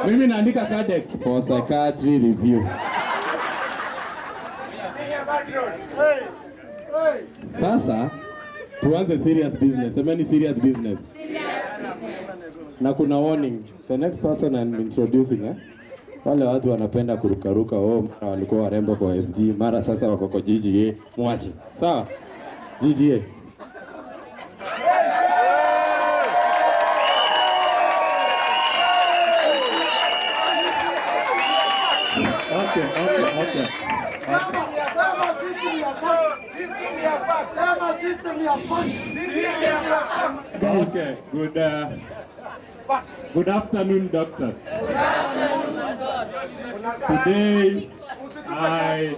Mimi naandika Cadex for psychiatry review. Sasa tuanze serious business. Semeni serious business. Na kuna warning. The next person I'm introducing, wale watu wanapenda kurukaruka, mara walikuwa warembo kwa SG, mara sasa wako kwa GGA, muache. Sawa? GGA. Okay. Okay, good afternoon, doctors. Today, I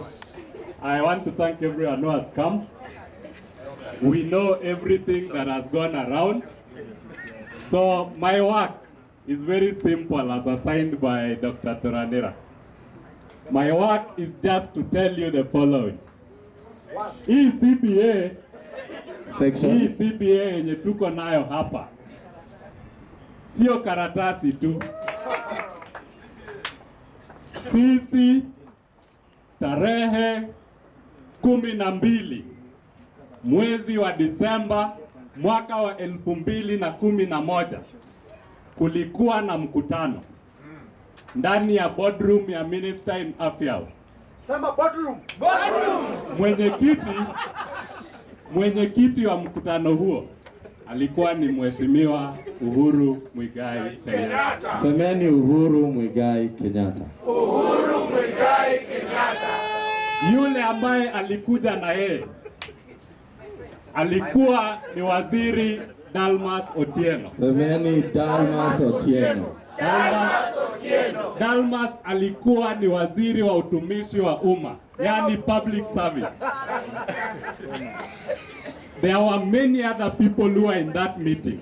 want to thank everyone who has come. We know everything that has gone around. So my work is very simple as assigned by Dr. Toranera. My work is just to tell you the following. Hii CBA yenye tuko nayo hapa sio karatasi tu. Sisi tarehe 12 mwezi wa Disemba mwaka wa 2011 kulikuwa na mkutano ndani ya boardroom ya Minister in Affairs. Sema boardroom. Mwenyekiti wa mkutano huo alikuwa ni Mheshimiwa Uhuru Muigai Kenyatta. Semeni Uhuru Muigai Kenyatta. Uhuru Muigai Kenyatta. Yule ambaye alikuja na yeye alikuwa ni Waziri Dalmas Otieno. Semeni Dalmas Otieno. Dalmas alikuwa ni waziri wa utumishi wa umma, yani public service. There were many other people who were in that meeting,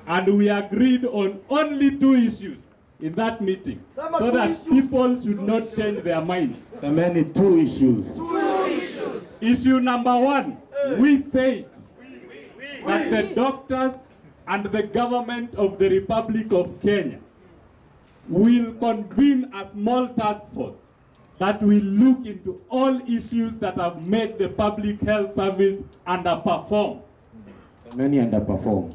and we agreed on only 2 issues in that meeting, so that people should not change their minds. Semeni 2 issues. Issue number 1, we say that the doctors and the government of the Republic of Kenya will convene a small task force that will look into all issues that have made the public health service underperform. Many underperform.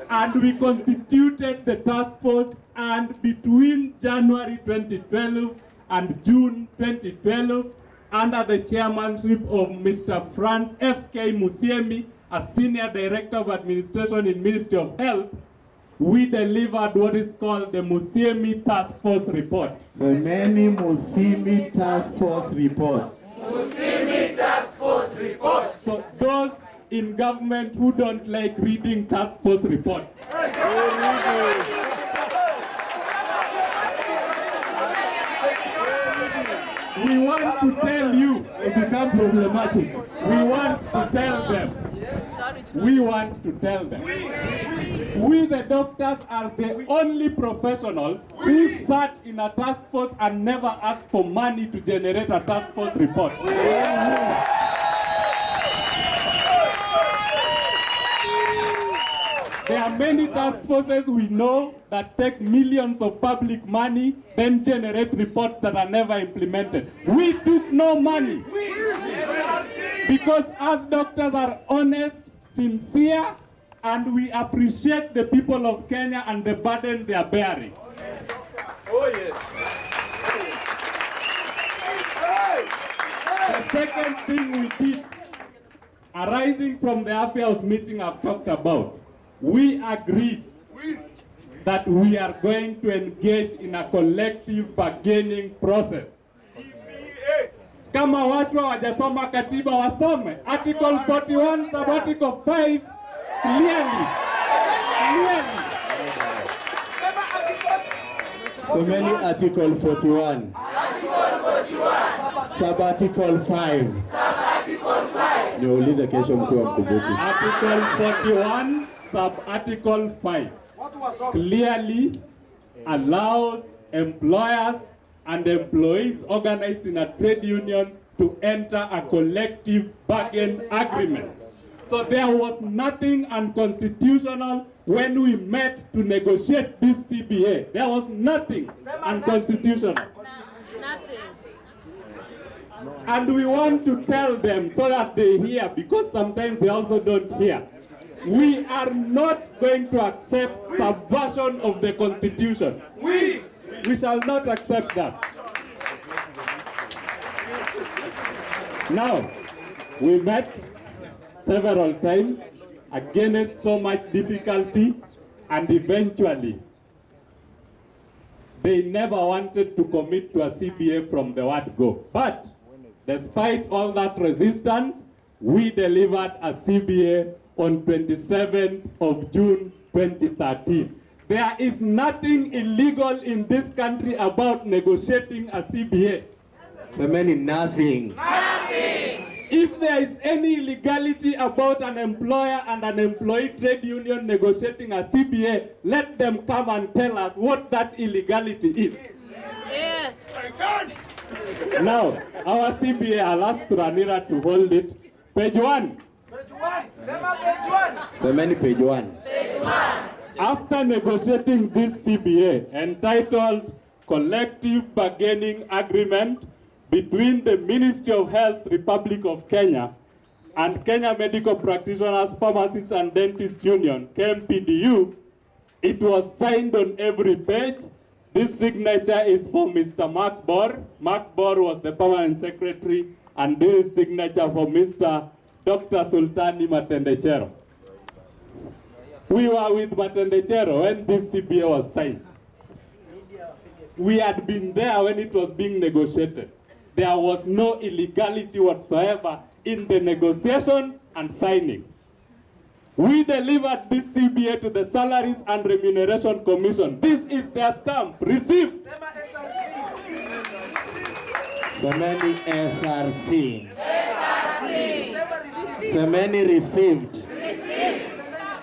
And we constituted the task force, and between January 2012 and June 2012, under the chairmanship of Mr. Franz F.K. Musiemi, a senior director of administration in Ministry of Health, we delivered what is called the Musiemi Task Force Report. Semeni Musiemi Task Force Report. Musiemi Task Force Report. So those in government who don't like reading task force reports, we want to tell you, it become problematic. We want to tell them. We the doctors are the only professionals who sat in a task force and never asked for money to generate a task force report. There are many task forces we know that take millions of public money, then generate reports that are never implemented. We took no money because as doctors are honest, sincere, and we appreciate the people of Kenya and the burden they are bearing. Oh yes. The second thing we did, arising from the affairs meeting I've talked about, we agreed that we are going to engage in a collective bargaining process. CBA. Kama watu hawajasoma katiba wasome. Article 41 sub article 5 clearly. So many Article 41. Sub article 5. Niulize kesho mkuu wa mkumbuki. Article 41 sub article 5 clearly allows employers and employees organized in a trade union to enter a collective bargain agreement. So there was nothing unconstitutional when we met to negotiate this CBA. There was nothing unconstitutional. Nothing. And we want to tell them so that they hear, because sometimes they also don't hear. We are not going to accept subversion of the Constitution. We shall not accept that. Now, we met several times against so much difficulty, and eventually they never wanted to commit to a CBA from the word go. But despite all that resistance, we delivered a CBA on 27th of June 2013. There is nothing illegal in this country about negotiating a CBA. Semeni nothing. If there is any illegality about an employer and an employee trade union negotiating a CBA, let them come and tell us what that illegality is. Yes. Now, our CBA, I'll ask Ranira to hold it. Page 1. Semeni page 1. After negotiating this CBA entitled Collective Bargaining Agreement between the Ministry of Health, Republic of Kenya, and Kenya Medical Practitioners, Pharmacists and Dentists Union, kmpdu, it was signed on every page. This signature is for Mr. Mark Bor. Mark Bor was the permanent secretary, and this signature for Mr. Dr. Sultani Matendechero. We were with Matendechero when this CBA was signed. We had been there when it was being negotiated. There was no illegality whatsoever in the negotiation and signing. We delivered this CBA to the Salaries and Remuneration Commission. This is their stamp. Received. Semeni SRC. Semeni received.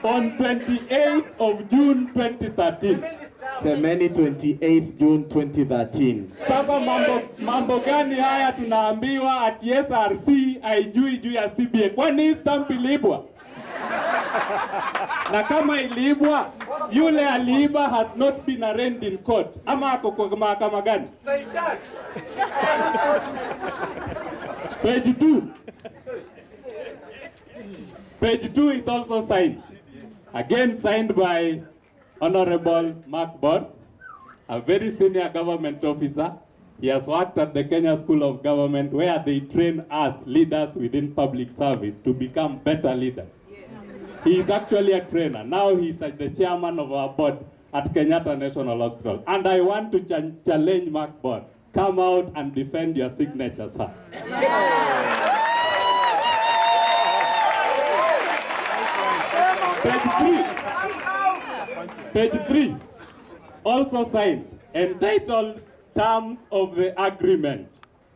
On 28th of June 2013. Semeni 28th June 2013. Sasa mambo gani haya tunaambiwa ati SRC haijui juu ya CBA? Kwani hii stamp iliibwa? Na kama iliibwa, yule aliiba has not been arraigned in court. Ama ako kwa mahakama gani? Page 2. Page 2 is also signed. Again signed by Honorable Mark Bor, a very senior government officer. He has worked at the Kenya School of Government, where they train us leaders within public service to become better leaders. Yes. He is actually a trainer. Now he is the chairman of our board at Kenyatta National Hospital. And I want to challenge Mark Bor. Come out and defend your signature, sir. Yeah. Page 3, also signed, entitled Terms of the Agreement,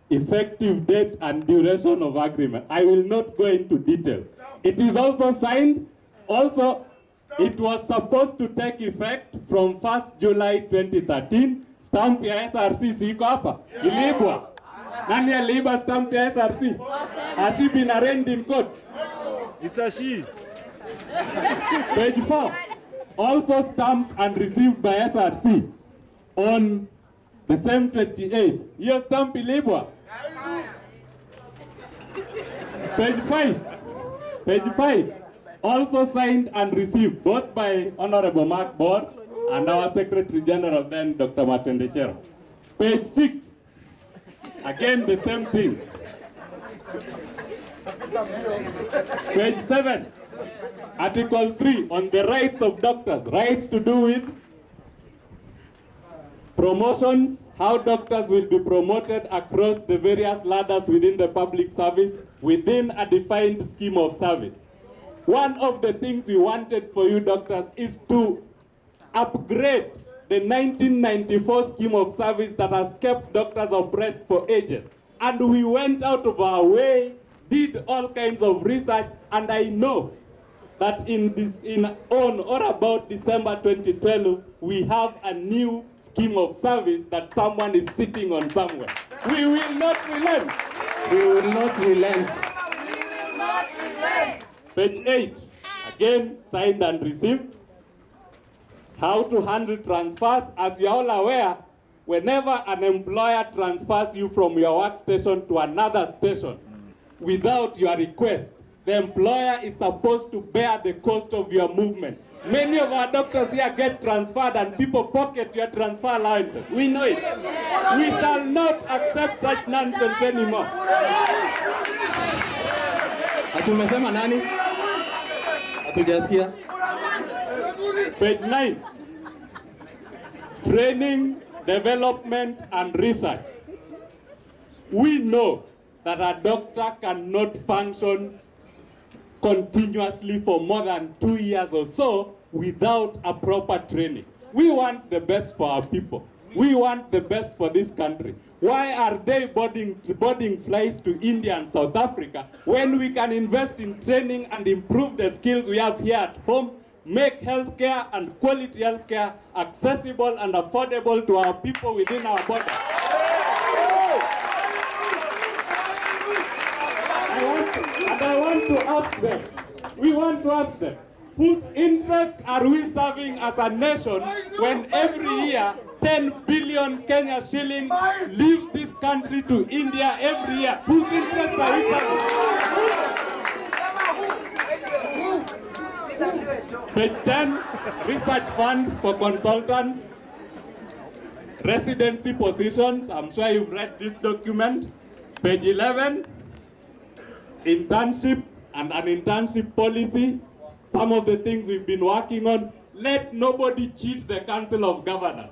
Effective Date and Duration of Agreement. I will not go into details. It is also signed. Also, it was supposed to take effect from 1st July 2013. Stamp ya SRC siko hapa. Iliibwa. Nani aliiba stamp ya SRC? Has he been arraigned in court? It's a she. Page 4, also stamped and received by SRC on the same 28th. Hiyo stamp ilibwa. Page 5, also signed and received both by Honorable Mark Bor and our Secretary General then, Dr. Matendechero. Page 6, again the same thing. Page 7. Article 3 on the rights of doctors, rights to do with promotions, how doctors will be promoted across the various ladders within the public service within a defined scheme of service. One of the things we wanted for you doctors is to upgrade the 1994 scheme of service that has kept doctors oppressed for ages. And we went out of our way, did all kinds of research, and I know that on or about December 2012, we have a new scheme of service that someone is sitting on somewhere. We will not relent. We will not relent. Page 8, again, signed and received. How to handle transfers. As you are all aware, whenever an employer transfers you from your workstation to another station without your request, the employer is supposed to bear the cost of your movement. Many of our doctors here get transferred and people pocket your transfer allowances. We know it. We shall not accept such nonsense anymore. Atumesema nani? Hatujasikia. Page 9. Training, development, and research. We know that a doctor cannot function continuously for more than 2 years or so without a proper training. We want the best for our people. We want the best for this country. Why are they boarding flights to India and South Africa when we can invest in training and improve the skills we have here at home, make healthcare and quality healthcare accessible and affordable to our people within our borders? I want to ask them, we want to ask them, whose interests are we serving as a nation when every year 10 billion Kenya shillings leaves this country to India every year? Whose interests are we serving? Page 10, research fund for consultants, residency positions. I'm sure you've read this document. Page 11, internship and an internship policy. Some of the things we've been working on. Let nobody cheat the Council of Governors.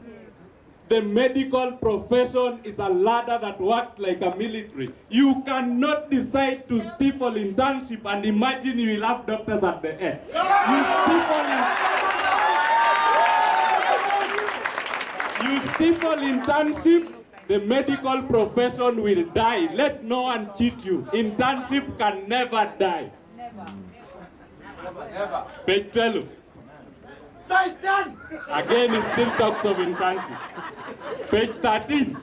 The medical profession is a ladder that works like a military. You cannot decide to stifle internship and imagine you will have doctors at the end. You stifle internship, the medical profession will die. Let no one cheat you. Internship can never die. Never. Page 12. Again, it still talks of internship. Page 13.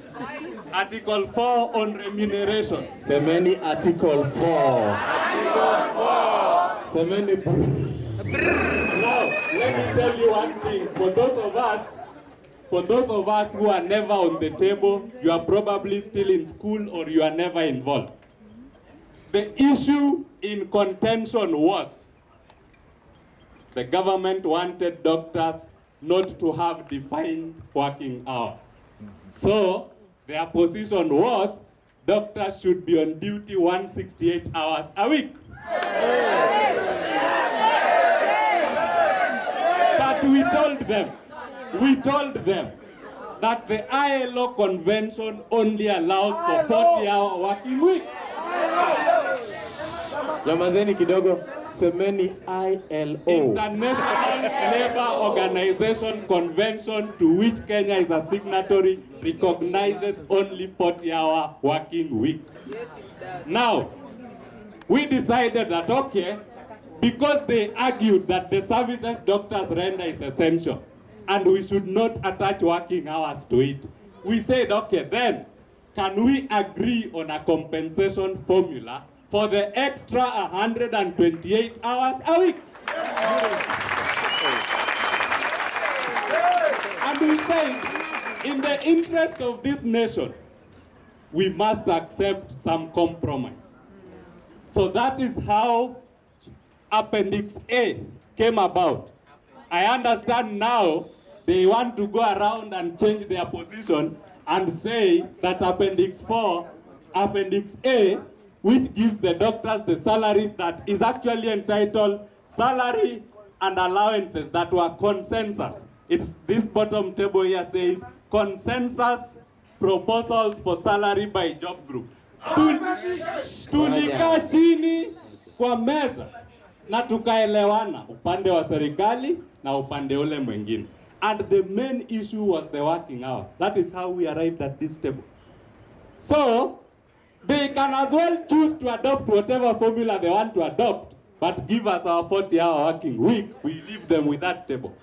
Article 4 on remuneration. Semeni Article 4. Semeni. Now, let me tell you one thing. For those of us who are never on the table, you are probably still in school or you are never involved. The issue in contention was the government wanted doctors not to have defined working hours. So their position was doctors should be on duty 168 hours a week. But we told them that the ILO convention only allows for 40-hour working week. Jamazeni kidogo. Semeni ILO. International Labour Organization Convention, to which Kenya is a signatory, recognizes only 40-hour working week. Yes, it does. Now, we decided that, okay, because they argued that the services doctors render is essential and we should not attach working hours to it, we said, okay, then can we agree on a compensation formula for the extra 128 hours a week? And we said, in the interest of this nation, we must accept some compromise. So that is how Appendix A came about. I understand now they want to go around and change their position and say that Appendix 4, Appendix A, which gives the doctors the salaries that is actually entitled salary and allowances that were consensus. It's this bottom table here says consensus proposals for salary by job group. Tulikaa chini kwa meza na tukaelewana upande wa serikali na upande ule mwingine. And the main issue was the working hours. That is how we arrived at this table. So they can as well choose to adopt whatever formula they want to adopt, but give us our 40-hour working week. We leave them with that table.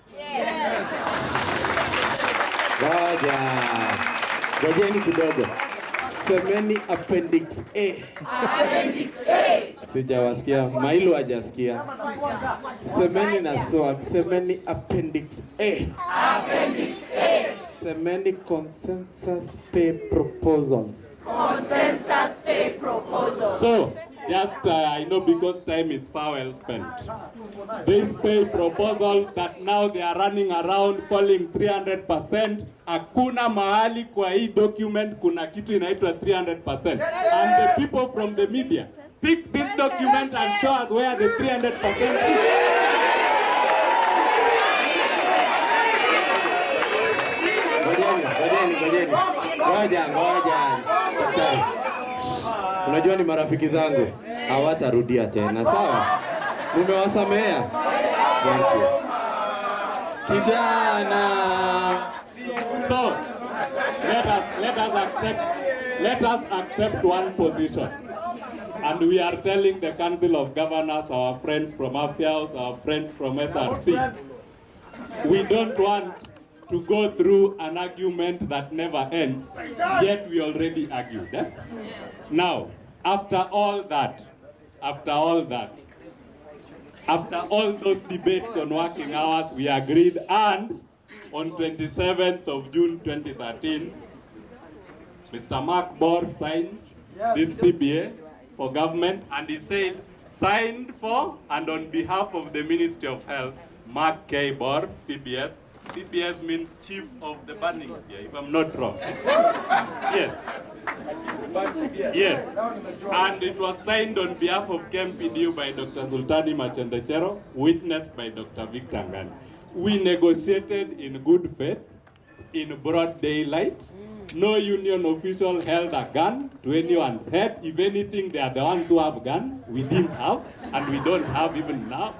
Gojeni kidogo. Semeni appendix A. Appendix A. Sijawasikia, Mailu hajasikia. Semeni na swag, semeni appendix A. Appendix A. Semeni consensus pay proposals. Consensus pay proposal. So, just I know because time is far well spent. These pay proposals that now they are running around calling 300%. Hakuna mahali kwa hii document kuna kitu inaitwa 300%. And the people from the media pick this document and show us where the 300% is. Ngoja. Unajua ni marafiki zangu, hawatarudia tena, sawa? Mumewasamea? Thank you. Kijana. So, let us accept one position. And we are telling the Council of Governors, our friends from AFIAUS, our friends from SRC, we don't want to go through an argument that never ends, yet we already argued. Eh? Now, after all those debates on working hours, we agreed, and on 27th of June 2013, Mr. Mark Bor signed this CBA for government, and he said, signed for and on behalf of the Ministry of Health, Mark K. Bor, CBS. CBS means Chief of the Burning Spear, if I'm not wrong. Yes. Yes. And it was signed on behalf of kmpdu by Dr. Sultani Machendechero, witnessed by Dr. Victor Ngani. We negotiated in good faith, in broad daylight. No union official held a gun to anyone's head. If anything, they are the ones who have guns. We didn't have, and we don't have even now.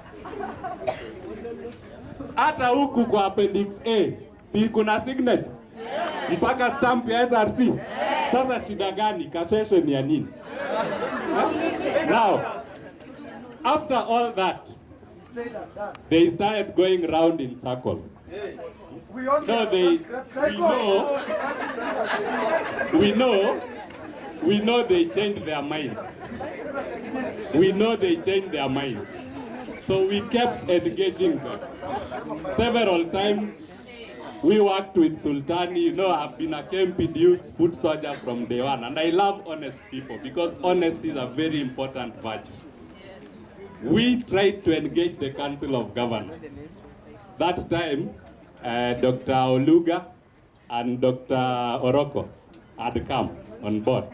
Hata huku kwa appendix A, si kuna signature? Mpaka stamp ya SRC. Sasa shida gani? Kasheshe ni ya nini? Now, after all that, they started going round in circles. No, we know they changed their minds. We know they changed their minds. So we kept engaging them. Several times we worked with Sultani. You know, I've been a kmpdu's foot soldier from day one, and I love honest people because honesty is a very important virtue. We tried to engage the Council of Governors. That time, Dr. Oluga and Dr. Oroko had come on board.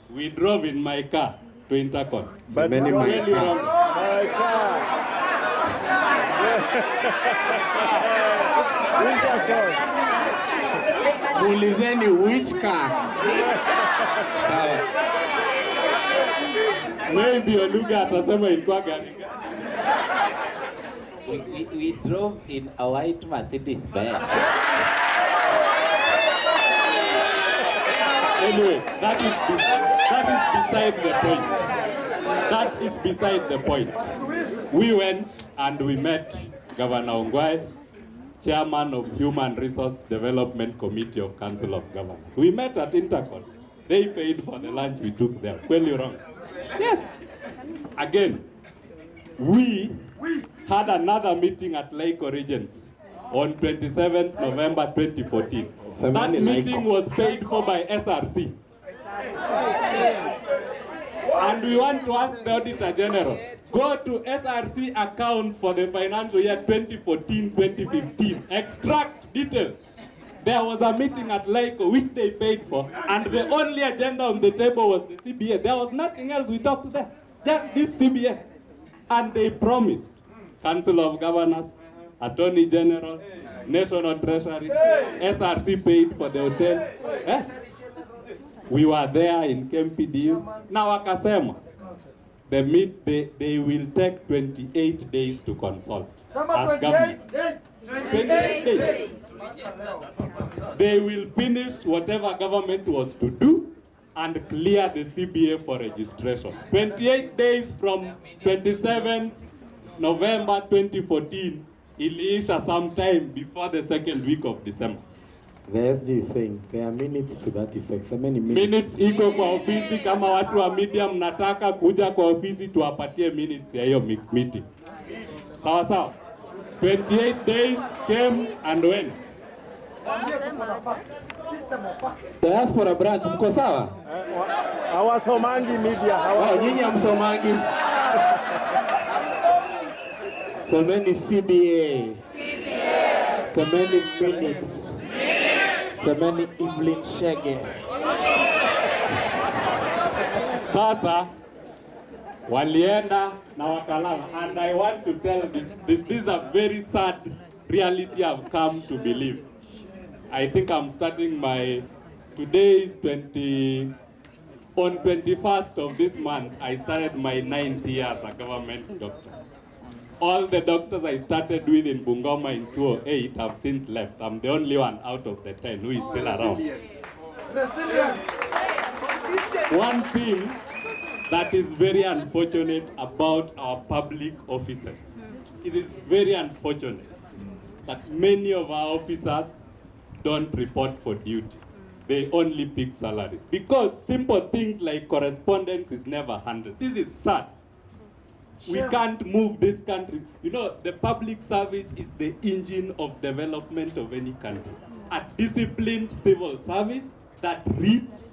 We drove in my car to Intercon. Semeni Really wrong. Ulizeni which car? Maybe Oluga atasema ilikuwa gari. We drove in a white Mercedes Benz. Anyway, that is beside the point. That is beside the point. We went and we met Governor Ongwae, Chairman of Human Resource Development Committee of Council of Governors. We met at Intercon. They paid for the lunch we took there. Well, you're wrong. Yes. Again, we had another meeting at Lake Regency on 27th November 2014. That meeting was paid for by SRC. And we want to ask the Auditor General, go to SRC accounts for the financial year 2014-2015, extract details. There was a meeting at Lake which they paid for, and the only agenda on the table was the CBA. There was nothing else we talked there, just this CBA. And they promised Council of Governors, Attorney General, National Treasury, SRC paid for the hotel. We were there in kmpdu. Now wakasema, they will take 28 days to consult. As government. 28 days. They will finish whatever government was to do and clear the CBA for registration. 28 days from 27 November 2014, iliisha sometime before the second week of December. The SG is saying there are minutes to that effect. So many Minutes iko kwa ofisi. Kama watu wa media mnataka kuja kwa ofisi, tuwapatie minutes ya hiyo meeting. Sawa sawa. 28 days came and went. Diaspora branch, mko sawa? Hawasomangi media. Nyinyi hamsomangi. So many CBA. So many minutes. So many Evelyn Shege. Sasa walienda na wakalala, and I want to tell this is a very sad reality I've come to believe. I think I'm starting today is on 21st of this month, I started my 9th year as a government doctor. All the doctors I started with in Bungoma in 2008 have since left. I'm the only one out of the 10 who is still around. One thing that is very unfortunate about our public officers, it is very unfortunate that many of our officers don't report for duty. They only pick salaries. Because simple things like correspondence is never handled. This is sad. We can't move this country. You know, the public service is the engine of development of any country. A disciplined civil service that reads,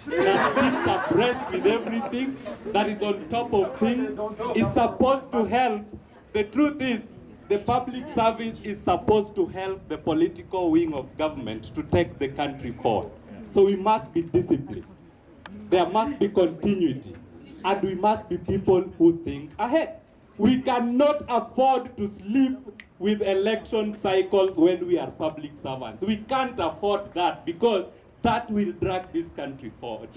that keeps abreast with everything, that is on top of things, is supposed to help. The truth is, the public service is supposed to help the political wing of government to take the country forward. So we must be disciplined. There must be continuity. And we must be people who think ahead. We cannot afford to sleep with election cycles when we are public servants. We can't afford that because that will drag this country forward.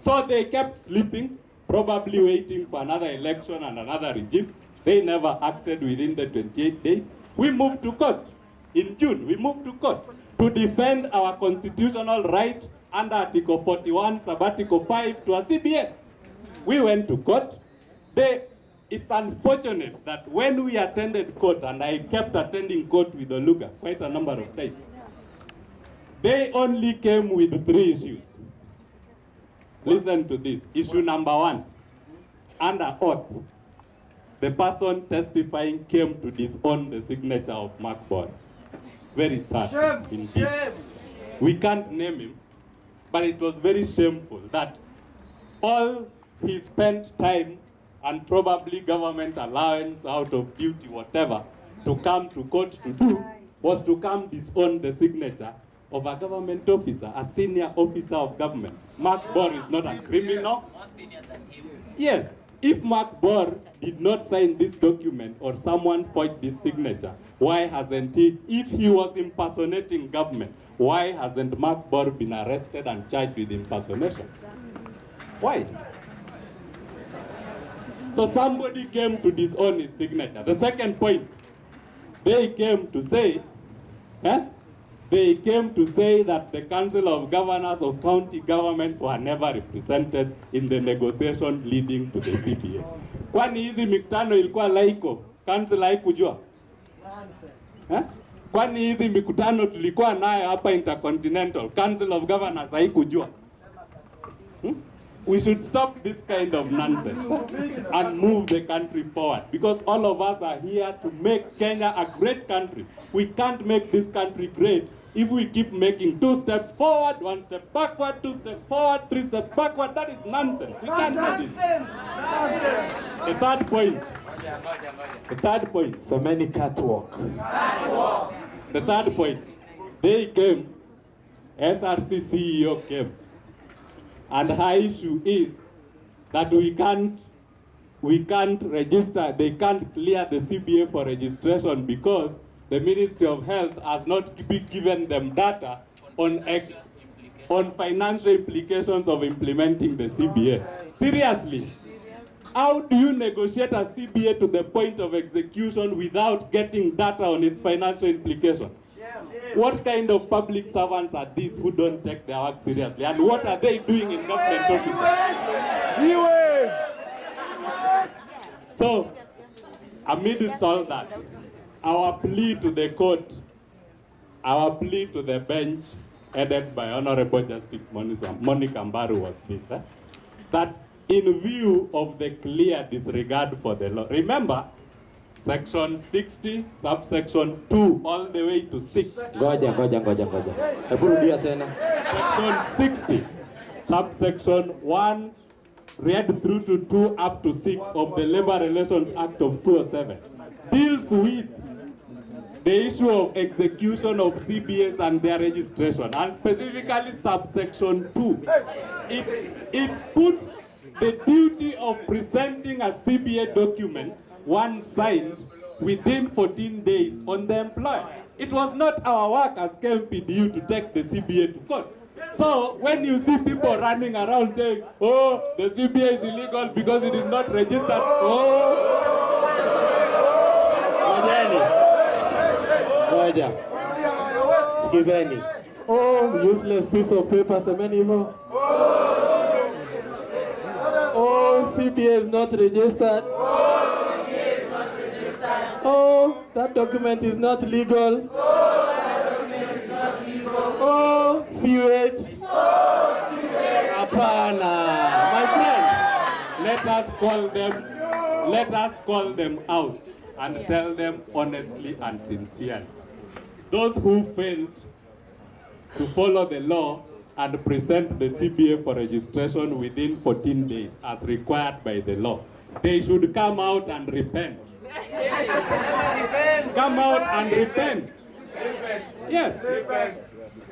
So they kept sleeping, probably waiting for another election and another regime. They never acted within the 28 days. We moved to court. In June, we moved to court to defend our constitutional right under Article 41, Sub-Article 5 to a CBA. We went to court. It's unfortunate that when we attended court, and I kept attending court with Oluga quite a number of times, they only came with 3 issues. Listen to this. Issue number 1, under oath, the person testifying came to disown the signature of Mark Bond. Very sad. Shame. We can't name him, but it was very shameful that all he spent time and probably government allowance out of duty, whatever, to come to court to do was to come disown the signature of a government officer, a senior officer of government. Mark Bor is not a criminal. Yes, if Mark Bor did not sign this document or someone forged this signature, why hasn't he, if he was impersonating government, why hasn't Mark Bor been arrested and charged with impersonation? Why? So somebody came to disown his signature. The second point, they came to say that the Council of Governors of county governments were never represented in the negotiation leading to the CBA. Kwani hizi mikutano ilikuwa laiko, council haikujua? Kwani hizi mikutano tulikuwa nayo hapa Intercontinental, Council of Governors haikujua? We should stop this kind of nonsense and move the country forward, because all of us are here to make Kenya a great country. We can't make this country great if we keep making 2 steps forward, 1 step backward, 2 steps forward, 3 steps backward. That is nonsense. We can't do this. The third point. So many catwalk. The third point. They came, SRC CEO came, and her issue is that we can't register, they can't clear the CBA for registration because the Ministry of Health has not given them data on financial implications of implementing the CBA. Seriously, how do you negotiate a CBA to the point of execution without getting data on its financial implications? What kind of public servants are these who don't take their work seriously? And what are they doing in government offices? So, amidst all that, our plea to the court our plea to the bench, headed by Honorable Justice Monica Mbaru, was this, that in view of the clear disregard for the law, remember, Section 60, subsection 2, all the way to 6. Ngoja. Hebu rudia tena. Section 60, subsection 1, read through to 2 up to 6 of the Labor Relations Act of 2007 deals with the issue of execution of CBAs and their registration, and specifically subsection 2. It puts the duty of presenting a CBA document, one signed, within 14 days on the employer. It was not our work as kmpdu to take the CBA to court. So when you see people running around saying, oh, the CBA is illegal because it is not registered, Ngoja. Sikizeni. Oh, useless piece of paper, semeni hivyo. Oh, CBA is not registered. Oh, that document is not legal. Oh, sewage. Hapana. my friend, let us call them out and tell them honestly and sincerely. Those who failed to follow the law and present the CBA for registration within 14 days as required by the law, they should come out and repent. Come out and repent. Yes.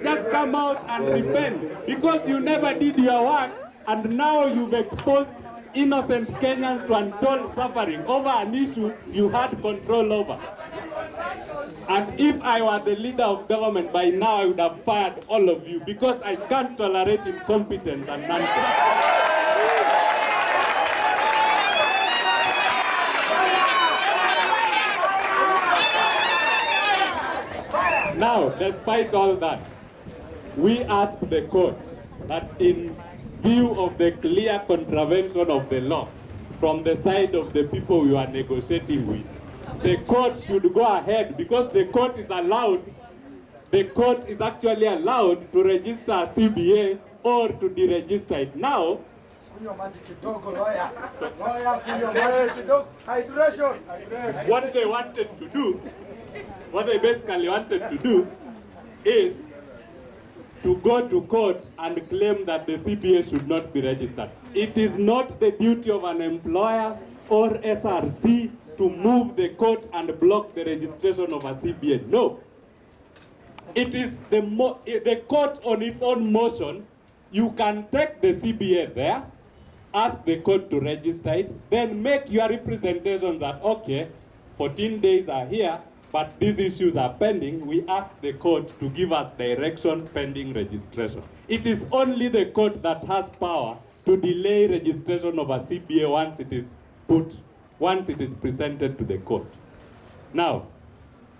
Just come out and repent, because you never did your work, and now you've exposed innocent Kenyans to untold suffering over an issue you had control over. And if I were the leader of government, by now I would have fired all of you, because I can't tolerate incompetence and nonsense. Now, despite all that, we ask the court that in view of the clear contravention of the law from the side of the people we are negotiating with, the court should go ahead, because the court is actually allowed to register a CBA or to deregister it. Now, what they wanted to do, what they basically wanted to do is to go to court and claim that the CBA should not be registered. It is not the duty of an employer or SRC to move the court and block the registration of a CBA. No. It is the court on its own motion. You can take the CBA there, ask the court to register it, then make your representation that, okay, 14 days are here, but these issues are pending. We ask the court to give us direction pending registration. It is only the court that has power to delay registration of a CBA once it is presented to the court. Now,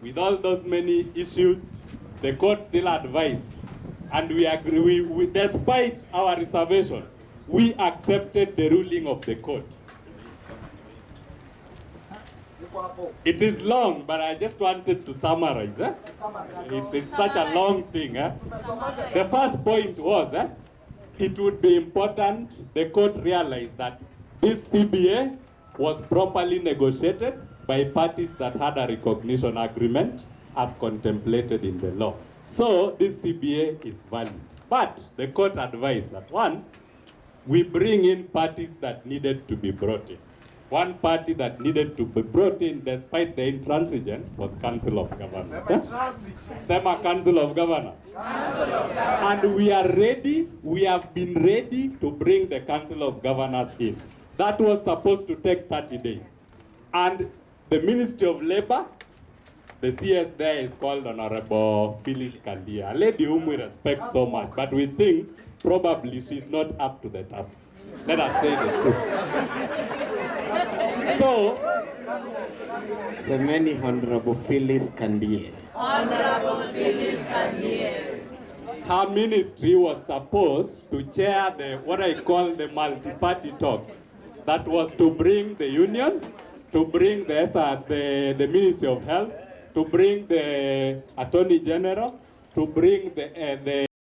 with all those many issues, the court still advised, and we agree, despite our reservations, we accepted the ruling of the court. It is long, but I just wanted to summarize. It's such a long thing. The first point was it would be important the court realized that this CBA was properly negotiated by parties that had a recognition agreement as contemplated in the law. So this CBA is valid. But the court advised that, one, we bring in parties that needed to be brought in. One party that needed to be brought in despite the intransigence was Council of Governors. Sema Council of Governors. And we are ready, we have been ready to bring the Council of Governors in. That was supposed to take 30 days. And the Ministry of Labor, the CS there is called Honorable Phyllis Kandia, a lady whom we respect so much, but we think probably she's not up to the task. Let us say the truth. So, The many Honorable Phyllis Kandia. Honorable Phyllis Kandia. her ministry was supposed to chair what I call the multi-party talks. That was to bring the union, to bring the Ministry of Health, to bring the Attorney General, to bring the